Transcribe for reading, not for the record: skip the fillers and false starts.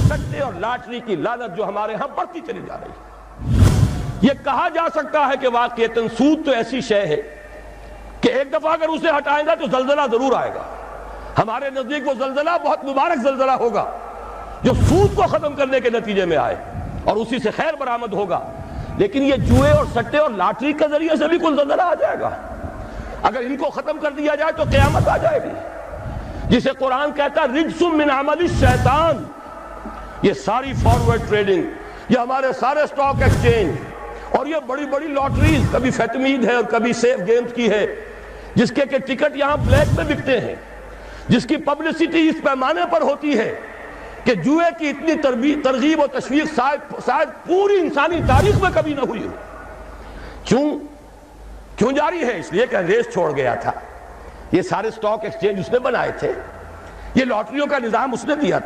سٹے اور لاٹری کی لعنت جو ہمارے ہاں بڑھتی چلی جا رہی ہے۔ یہ کہا جا سکتا ہے کہ واقعتاً سود تو ایسی شے ہے کہ ایک دفعہ اگر اسے ہٹائیں گا تو زلزلہ ضرور آئے گا۔ ہمارے نزدیک وہ زلزلہ بہت مبارک زلزلہ ہوگا جو سود کو ختم کرنے کے نتیجے میں آئے اور اسی سے خیر برآمد ہوگا۔ لیکن یہ جوئے اور سٹے اور لاٹری کے ذریعے سے بھی کوئی زلزلہ آ جائے گا۔ اگر ان کو ختم کر دیا جائے تو قیامت آ جائے گی، جسے قرآن کہتا ہے رجس من عمل الشیطان۔ یہ ساری فارورڈ ٹریڈنگ، یہ ہمارے سارے سٹاک ایکسچینج اور یہ بڑی بڑی لاٹریز، کبھی فیتمید ہے اور کبھی سیف گیمز کی ہے، جس کے کہ ٹکٹ یہاں بلیک میں بکتے ہیں، جس کی پبلسٹی اس پیمانے پر ہوتی ہے کہ جوئے کی اتنی ترغیب و تشویق شاید پوری انسانی تاریخ میں کبھی نہ ہوئی ہو۔ کیوں جاری ہے؟ اس لیے کہ انگریز چھوڑ گیا تھا۔ یہ سارے سٹاک ایکسچینج اس نے بنائے تھے، یہ لاٹریوں کا نظام اس نے دیا تھا۔